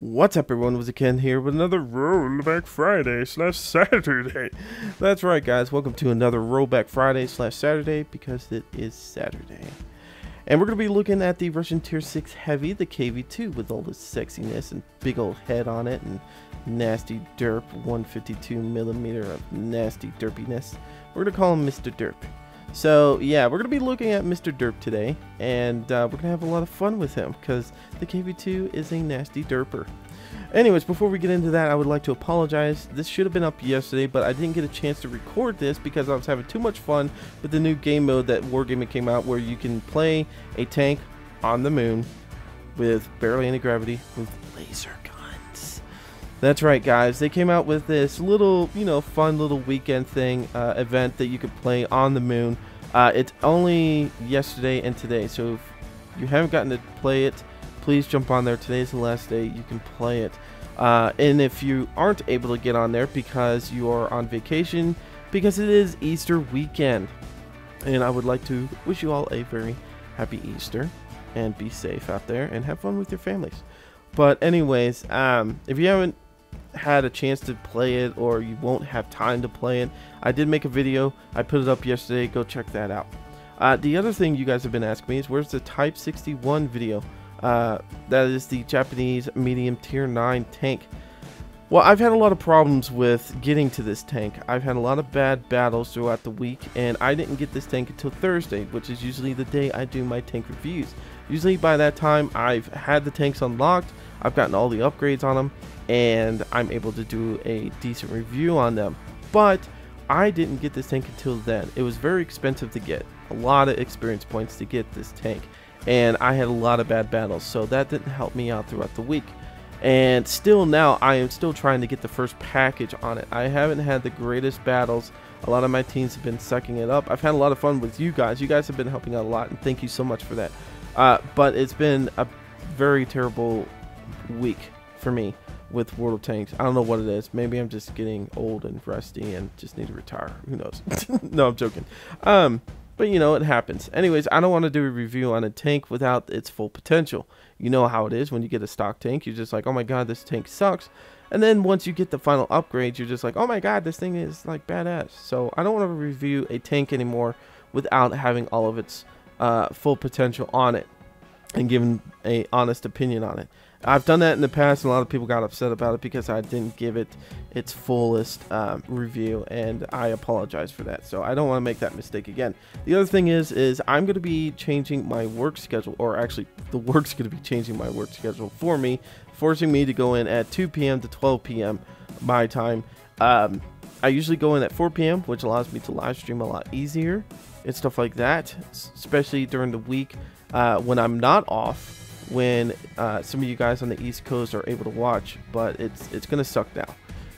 What's up, everyone? WizardKen here with another Rollback Friday / Saturday. That's right, guys. Welcome to another Rollback Friday / Saturday because it is Saturday. And we're going to be looking at the Russian Tier 6 Heavy, the KV-2, with all the sexiness and big old head on it and nasty derp, 152mm of nasty derpiness. We're going to call him Mr. Derp. So yeah, we're going to be looking at Mr. Derp today, and we're going to have a lot of fun with him because the KV-2 is a nasty derper. Anyways, before we get into that, I would like to apologize. This should have been up yesterday, but I didn't get a chance to record this because I was having too much fun with the new game mode that Wargaming came out, where you can play a tank on the moon with barely any gravity with laser guns. That's right, guys. They came out with this little, fun little weekend thing, event that you could play on the moon. It's only yesterday and today, so if you haven't gotten to play it, please jump on there. Today's the last day you can play it. And if you aren't able to get on there because you are on vacation, because it is Easter weekend, and I would like to wish you all a very happy Easter, and be safe out there and have fun with your families. But anyways, if you haven't had a chance to play it, or you won't have time to play it, I did make a video. I put it up yesterday. Go check that out. The other thing you guys have been asking me is, where's the Type 61 video? That is the Japanese medium tier 9 tank. Well, I've had a lot of problems with getting to this tank. I've had a lot of bad battles throughout the week, and I didn't get this tank until Thursday, which is usually the day I do my tank reviews. Usually by that time, I've had the tanks unlocked, I've gotten all the upgrades on them, and I'm able to do a decent review on them. But I didn't get this tank until then. It was very expensive to get. A lot of experience points to get this tank. And I had a lot of bad battles, so that didn't help me out throughout the week. And still now, I am still trying to get the first package on it. I haven't had the greatest battles. A lot of my teams have been sucking it up. I've had a lot of fun with you guys. You guys have been helping out a lot, and thank you so much for that. But it's been a very terrible week for me with World of Tanks. I don't know what it is. Maybe I'm just getting old and rusty and just need to retire. Who knows? No, I'm joking. But it happens. Anyways, I don't want to do a review on a tank without its full potential. You know how it is when you get a stock tank. You're just like, oh my god, this tank sucks. And then once you get the final upgrade, you're just like, oh my god, this thing is like badass. So I don't want to review a tank anymore without having all of its full potential on it and giving an honest opinion on it. I've done that in the past, and a lot of people got upset about it because I didn't give it its fullest review, and I apologize for that. So I don't want to make that mistake again. The other thing is I'm going to be changing my work schedule, or actually the work's going to be changing my work schedule for me, forcing me to go in at 2 p.m. to 12 p.m. my time. I usually go in at 4 p.m., which allows me to live stream a lot easier and stuff like that, especially during the week when I'm not off, when some of you guys on the East Coast are able to watch, but it's gonna suck now.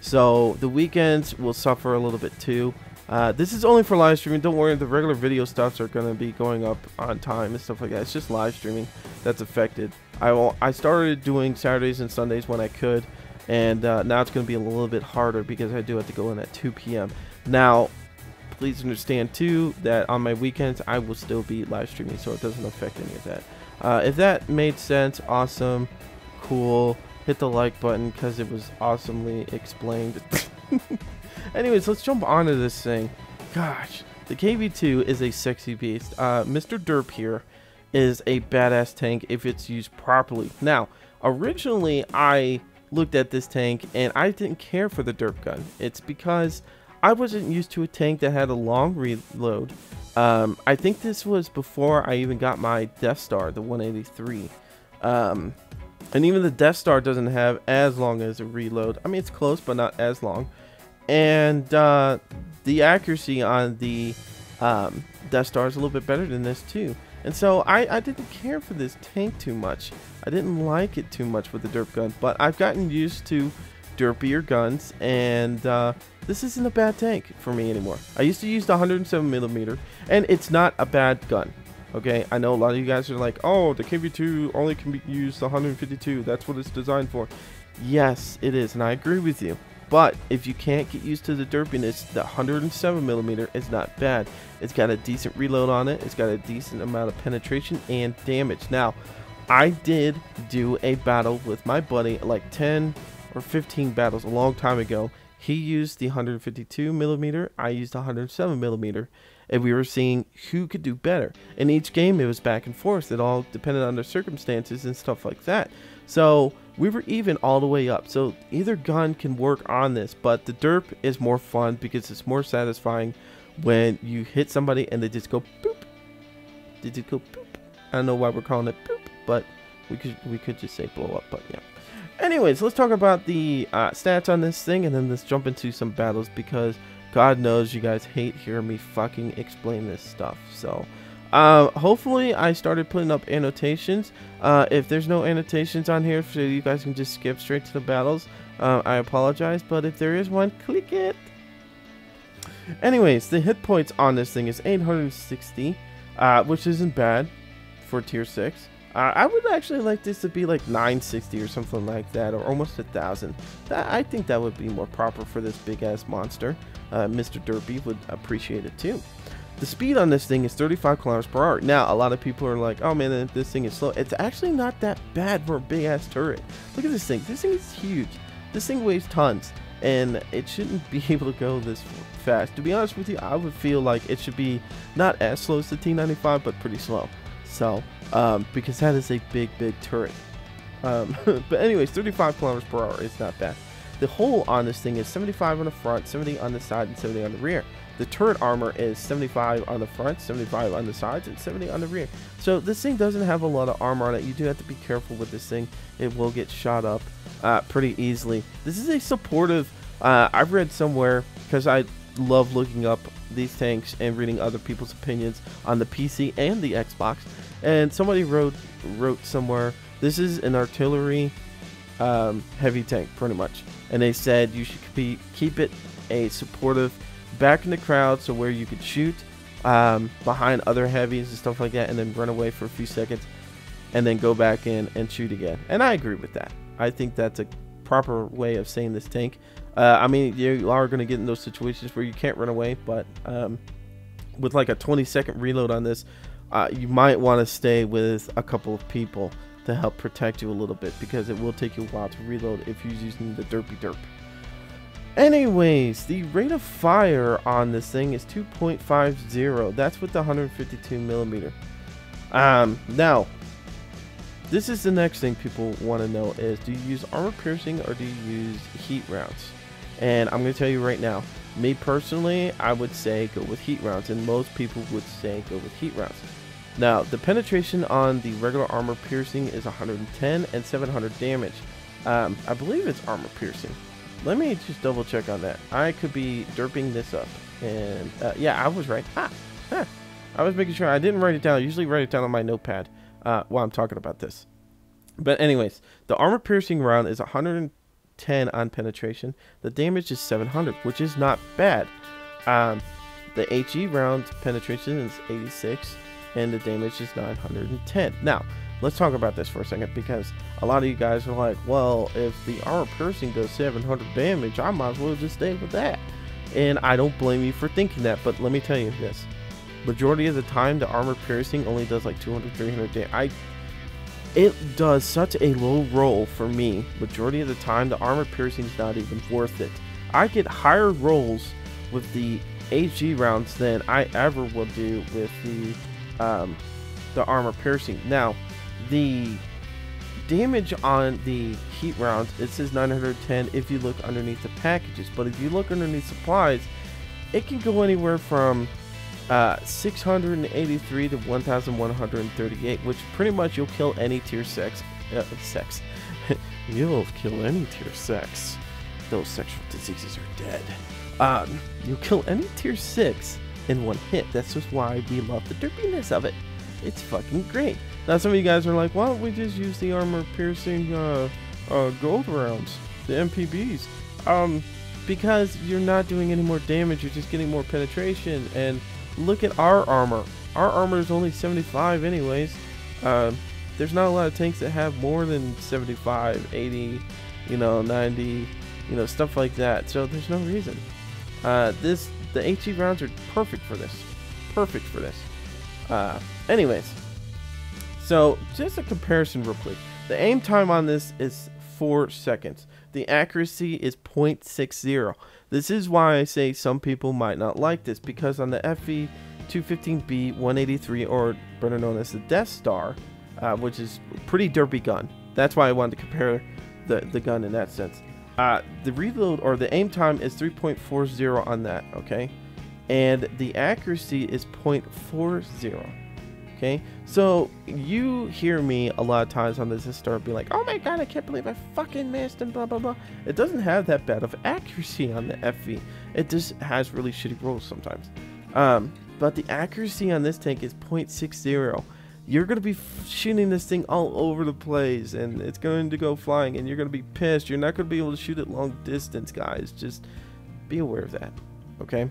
So the weekends will suffer a little bit too. This is only for live streaming. Don't worry, the regular video stuffs are gonna be going up on time and stuff like that. It's just live streaming that's affected. I started doing Saturdays and Sundays when I could, and now it's gonna be a little bit harder because I do have to go in at 2 p.m. Now please understand too that on my weekends I will still be live streaming, so it doesn't affect any of that. If that made sense, awesome, cool. Hit the like button because it was awesomely explained. Anyways, let's jump onto this thing. Gosh, the KV-2 is a sexy beast. Mr. Derp here is a badass tank if it's used properly. Now, originally I looked at this tank and I didn't care for the Derp gun. It's because I wasn't used to a tank that had a long reload. I think this was before I even got my Death Star, the 183. And even the Death Star doesn't have as long as a reload. I mean, it's close, but not as long. And the accuracy on the Death Star is a little bit better than this too. And so I didn't care for this tank too much. I didn't like it too much with the derp gun, but I've gotten used to derpier guns, and this isn't a bad tank for me anymore. I used to use the 107mm, and it's not a bad gun. Okay, I know a lot of you guys are like, oh, the KV-2 only can be used the 152. That's what it's designed for. Yes, it is, and I agree with you. But if you can't get used to the derpiness, the 107mm is not bad. It's got a decent reload on it. It's got a decent amount of penetration and damage. Now, I did do a battle with my buddy, like 10 or 15 battles a long time ago. He used the 152mm, I used the 107mm, and we were seeing who could do better. In each game, it was back and forth. It all depended on the circumstances and stuff like that. So we were even all the way up. So either gun can work on this, but the derp is more fun because it's more satisfying when you hit somebody and they just go boop. They just go boop. I don't know why we're calling it boop, but we could just say blow up, but yeah. Anyways, let's talk about the stats on this thing, and then let's jump into some battles, because God knows you guys hate hearing me fucking explain this stuff. So hopefully I started putting up annotations. If there's no annotations on here, so you guys can just skip straight to the battles, I apologize, but if there is one, click it. Anyways, the hit points on this thing is 860, which isn't bad for tier 6. I would actually like this to be like 960 or something like that, or almost 1,000. I think that would be more proper for this big ass monster. Mr. Derpy would appreciate it too. The speed on this thing is 35 kilometers per hour. Now, a lot of people are like, oh man, this thing is slow. It's actually not that bad for a big ass turret. Look at this thing. This thing is huge. This thing weighs tons, and it shouldn't be able to go this fast. To be honest with you, I would feel like it should be not as slow as the T95, but pretty slow. So, because that is a big turret. But anyways, 35 kilometers per hour is not bad. The hull on this thing is 75 on the front, 70 on the side, and 70 on the rear. The turret armor is 75 on the front, 75 on the sides, and 70 on the rear. So this thing doesn't have a lot of armor on it. You do have to be careful with this thing. It will get shot up pretty easily. This is a supportive, I've read somewhere, because I love looking up these tanks and reading other people's opinions on the PC and the Xbox, and somebody wrote somewhere, this is an artillery heavy tank pretty much, and they said you should keep it a supportive back in the crowd, so where you could shoot behind other heavies and stuff like that, and then run away for a few seconds and then go back in and shoot again. And I agree with that. I think that's a proper way of saying this tank. I mean, you are going to get in those situations where you can't run away, but with like a 20-second reload on this, you might want to stay with a couple of people to help protect you a little bit, because it will take you a while to reload if you're using the derp. Anyways, the rate of fire on this thing is 2.50. That's with the 152mm. Now, this is the next thing people want to know is, do you use armor piercing or do you use heat rounds? And I'm going to tell you right now, me personally, I would say go with heat rounds, and most people would say go with heat rounds. Now, the penetration on the regular armor piercing is 110 and 700 damage. I believe it's armor piercing. Let me just double check on that. I could be derping this up, and yeah, I was right. I was making sure. I didn't write it down. I usually write it down on my notepad while I'm talking about this. But anyways, the armor piercing round is 110 on penetration. The damage is 700, which is not bad. The HE round penetration is 86, and the damage is 910. Now, let's talk about this for a second, because a lot of you guys are like, well, if the armor piercing does 700 damage, I might as well just stay with that. And I don't blame you for thinking that, but let me tell you this. Majority of the time, the armor piercing only does like 200, 300 damage. It does such a low roll for me. Majority of the time, the armor piercing is not even worth it. I get higher rolls with the HG rounds than I ever will do with the armor piercing. Now, the damage on the heat rounds, it says 910 if you look underneath the packages, but if you look underneath supplies, it can go anywhere from 683 to 1138, which pretty much you'll kill any tier 6 you'll kill any tier 6. Those sexual diseases are dead. You'll kill any tier 6 in one hit. That's just why we love the derpiness of it. It's fucking great. Now, some of you guys are like, why don't we just use the armor piercing gold rounds, the MPBs? Because you're not doing any more damage, you're just getting more penetration. And look at our armor. Our armor is only 75 anyways. There's not a lot of tanks that have more than 75, 80, 90, stuff like that. So there's no reason. The HE rounds are perfect for this. Anyways, So just a comparison real quick. The aim time on this is 4 seconds. The accuracy is 0.60. This is why I say some people might not like this, because on the FV-215B 183, or better known as the Death Star, which is a pretty derpy gun. That's why I wanted to compare the gun in that sense. The reload, or the aim time, is 3.40 on that, okay? And the accuracy is 0.40. Okay, so you hear me a lot of times on this Star be like, oh my god, I can't believe I fucking missed and blah blah blah. It doesn't have that bad of accuracy on the FV. It just has really shitty rolls sometimes. But the accuracy on this tank is 0.60. You're going to be shooting this thing all over the place, and it's going to go flying, and you're going to be pissed. You're not going to be able to shoot it long distance, guys. Just be aware of that, okay?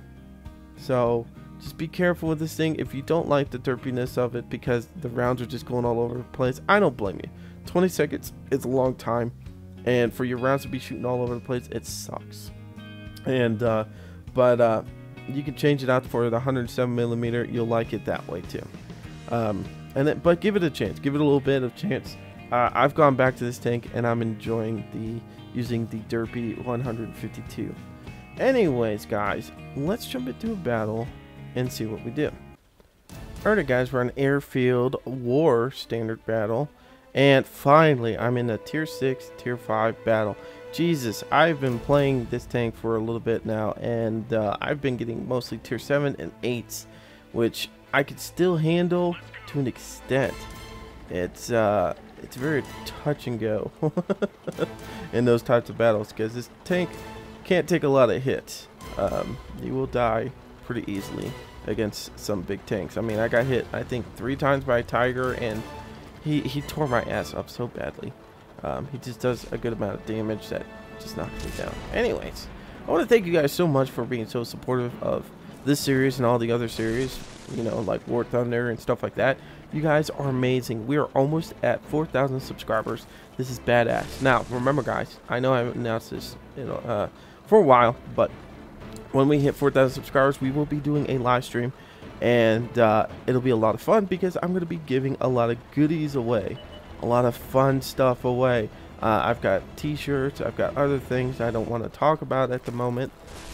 So just be careful with this thing. If you don't like the derpiness of it because the rounds are just going all over the place, I don't blame you. 20 seconds is a long time, and for your rounds to be shooting all over the place, it sucks. And but you can change it out for the 107mm. You'll like it that way too. But give it a chance. Give it a little bit of chance. I've gone back to this tank, and I'm enjoying using the derpy 152. Anyways, guys, let's jump into a battle and see what we do. Alright, guys, we're on Airfield War Standard Battle, and finally, I'm in a Tier 6, Tier 5 battle. Jesus, I've been playing this tank for a little bit now, and I've been getting mostly Tier 7 and 8s, which I could still handle to an extent. It's very touch and go in those types of battles, because this tank can't take a lot of hits. You will die pretty easily against some big tanks. I mean, I got hit, I think, 3 times by a Tiger, and he tore my ass up so badly. He just does a good amount of damage that just knocks me down. Anyways, I want to thank you guys so much for being so supportive of this series and all the other series, you know, like War Thunder and stuff like that. You guys are amazing. We are almost at 4,000 subscribers. This is badass. Now, remember, guys, I know I haven't announced this, you know, for a while, but when we hit 4,000 subscribers, we will be doing a live stream, and it'll be a lot of fun because I'm going to be giving a lot of goodies away, a lot of fun stuff away. I've got t-shirts, I've got other things I don't want to talk about at the moment,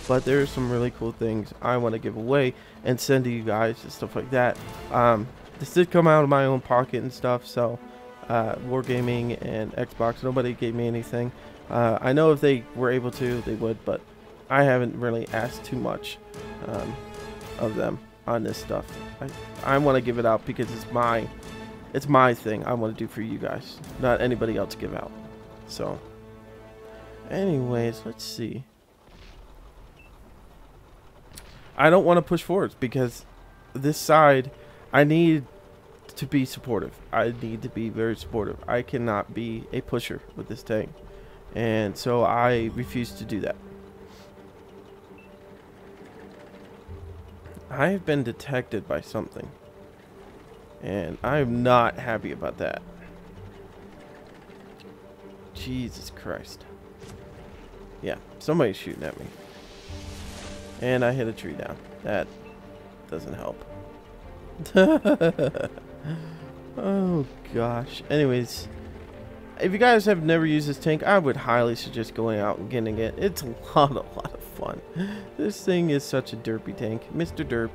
but there's some really cool things I want to give away and send to you guys and stuff like that. This did come out of my own pocket and stuff, so Wargaming and Xbox, nobody gave me anything. I know if they were able to, they would, but I haven't really asked too much of them on this stuff. I want to give it out because it's my thing I want to do for you guys, not anybody else give out. So anyways, let's see. I don't want to push forwards because this side, I need to be supportive. I need to be very supportive. I cannot be a pusher with this tank, and so I refuse to do that. I have been detected by something, and I'm not happy about that. Jesus Christ. Yeah, somebody's shooting at me. And I hit a tree down. That doesn't help. Oh gosh. Anyways, if you guys have never used this tank, I would highly suggest going out and getting it. It's a lot of fun. This thing is such a derpy tank. Mr. Derp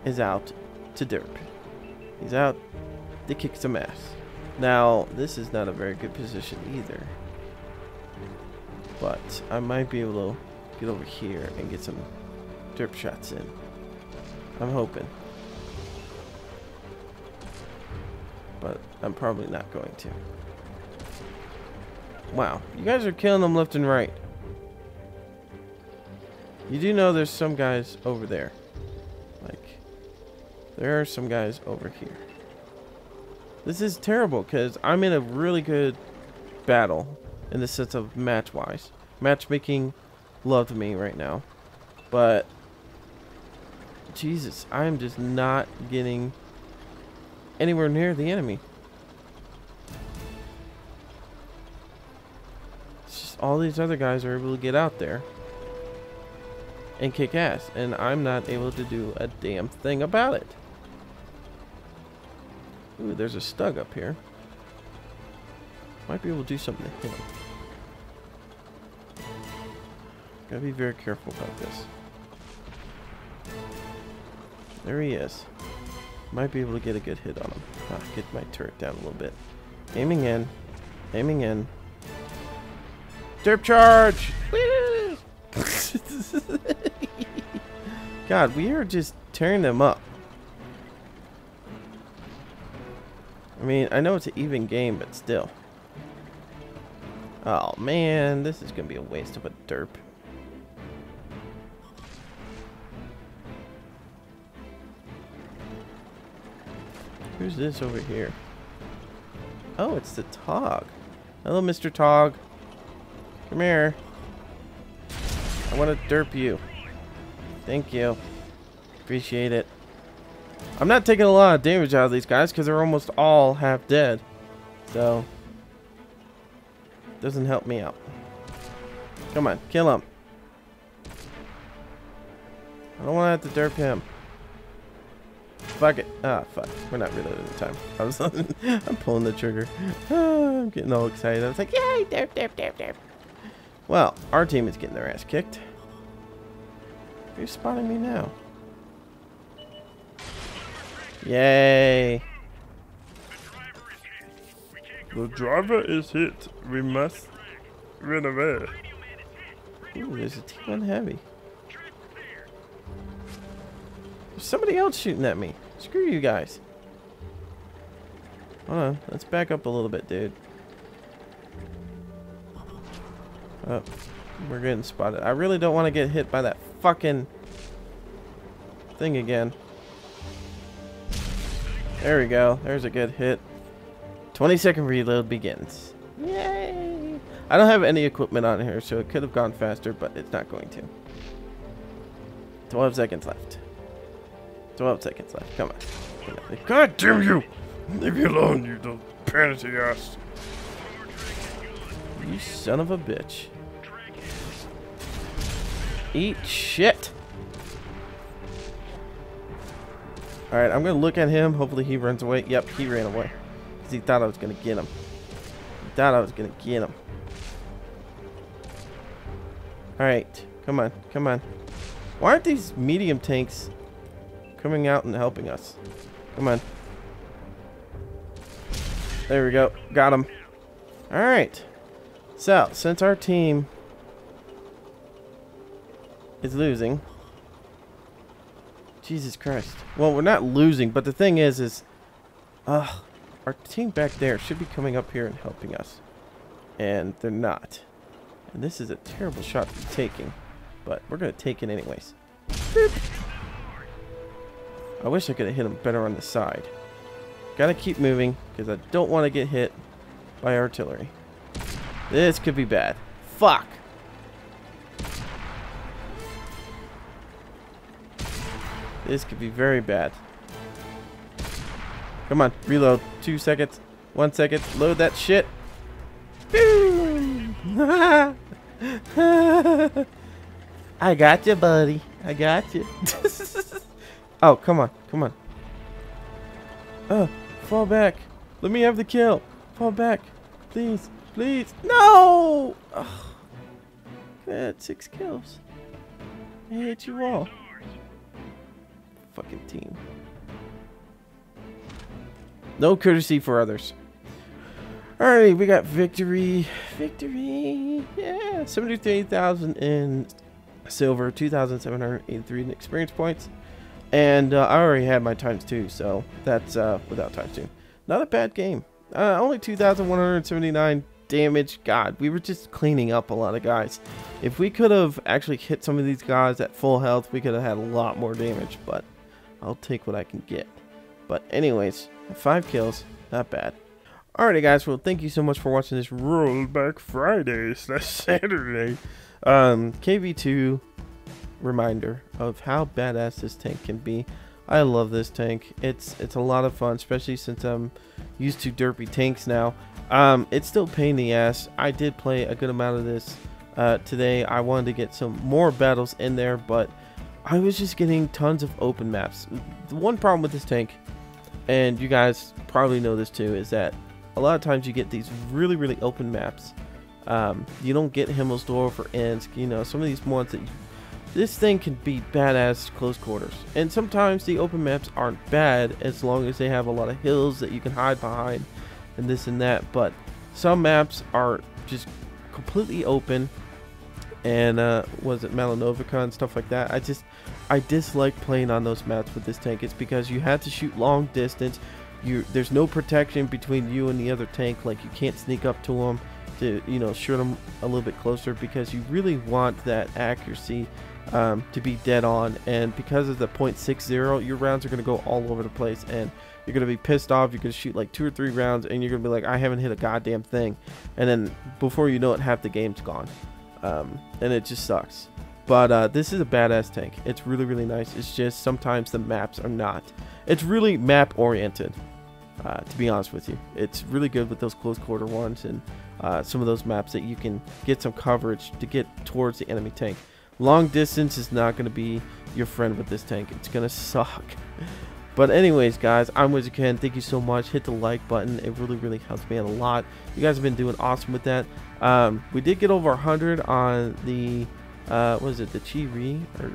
is out to derp. He's out to kick some ass. Now, this is not a very good position either, but I might be able to get over here and get some derp shots in. I'm hoping, but I'm probably not going to. Wow, you guys are killing them left and right. You do know there's some guys over there. Like, there are some guys over here. This is terrible because I'm in a really good battle in the sense of match-wise. Matchmaking loved me right now. But, Jesus, I'm just not getting anywhere near the enemy. It's just all these other guys are able to get out there and kick ass, and I'm not able to do a damn thing about it. Ooh, there's a stug up here. Might be able to do something to him. Gotta be very careful about this. There he is. Might be able to get a good hit on him. Ah, get my turret down a little bit. Aiming in. Aiming in. Derp charge! Woo! God, we are just tearing them up. I mean, I know it's an even game, but still. Oh man, this is gonna be a waste of a derp. Who's this over here? Oh, it's the Tog. Hello, Mr. Tog. Come here. I want to derp you. Thank you. Appreciate it. I'm not taking a lot of damage out of these guys because they're almost all half dead. So, doesn't help me out. Come on, kill him. I don't want to have to derp him. Fuck it. Ah, fuck. We're not reloading the time. I'm pulling the trigger. I'm getting all excited. I was like, yay, derp, derp, derp, derp. Well, our team is getting their ass kicked. Who's spotting me now? Yay. The driver is hit. We must run away. Ooh, there's a T1 heavy. There's somebody else shooting at me. Screw you guys. Hold on. Let's back up a little bit, dude. Oh, we're getting spotted. I really don't want to get hit by that fucking thing again. There we go. There's a good hit. 20-second reload begins. Yay! I don't have any equipment on here, so it could have gone faster, but it's not going to. 12 seconds left. 12 seconds left. Come on. God damn you! Leave me alone, you little panty ass. You son of a bitch. Eat shit. Alright, I'm going to look at him. Hopefully he runs away. Yep, he ran away. Because he thought I was going to get him. He thought I was going to get him. Alright, come on, come on. Why aren't these medium tanks coming out and helping us? Come on. There we go. Got him. Alright. So, since our team is losing. Jesus Christ. Well, we're not losing, but the thing is our team back there should be coming up here and helping us. And they're not. And this is a terrible shot to be taking. But we're going to take it anyways. Boop. I wish I could have hit him better on the side. Gotta keep moving, because I don't want to get hit by artillery. This could be bad. Fuck! This could be very bad. Come on, reload. 2 seconds. 1 second. Load that shit. I got you, buddy. I got you. Oh, come on. Come on. Fall back. Let me have the kill. Fall back. Please. Please. No! Oh. Good. 6 kills. I hate you all. Fucking team. No courtesy for others. Alright, we got victory. Victory. Yeah. 73,000 in silver. 2,783 in experience points. And I already had my ×2, so that's without ×2. Not a bad game. Only 2,179 damage. God, we were just cleaning up a lot of guys. If we could have actually hit some of these guys at full health, we could have had a lot more damage, but I'll take what I can get. But anyways, 5 kills. Not bad. Alrighty, guys. Well, thank you so much for watching this Rollback Friday / Saturday. KV-2 reminder of how badass this tank can be. I love this tank. It's a lot of fun, especially since I'm used to derpy tanks now. It's still a pain in the ass. I did play a good amount of this today. I wanted to get some more battles in there, but I was just getting tons of open maps. The one problem with this tank and you guys probably know this too, is that a lot of times you get these really, really open maps. You don't get Himmelsdorf or Ensk, you know, some of these ones that this thing can be badass close quarters. And sometimes the open maps aren't bad as long as they have a lot of hills that you can hide behind and this and that. But some maps are just completely open, and was it Malinovica and stuff like that. I dislike playing on those maps with this tank. It's because you have to shoot long distance. There's no protection between you and the other tank. Like, you can't sneak up to them to, you know, shoot them a little bit closer, because you really want that accuracy to be dead on. And because of the .60, your rounds are going to go all over the place, and you're going to be pissed off. You're going to shoot like 2 or 3 rounds, and you're going to be like, I haven't hit a goddamn thing. And then before you know it, half the game's gone. And it just sucks. But this is a badass tank. It's really, really nice. It's just sometimes the maps are not. It's really map oriented, to be honest with you. It's really good with those close quarter ones, and some of those maps that you can get some coverage to get towards the enemy tank. Long distance is not going to be your friend with this tank. It's going to suck. But anyways, guys, I'm WizardKen. Thank you so much. Hit the like button. It really, really helps me out a lot. You guys have been doing awesome with that. We did get over 100 on the, was it the Chiri? Or,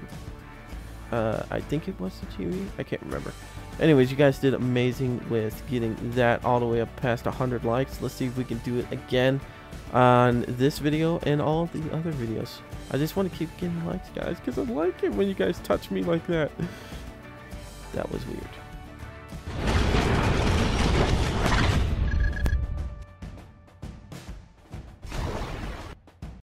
I think it was the Chiri. I can't remember. Anyways, you guys did amazing with getting that all the way up past 100 likes. Let's see if we can do it again on this video and all of the other videos. I just want to keep getting likes, guys, because I like it when you guys touch me like that. That was weird.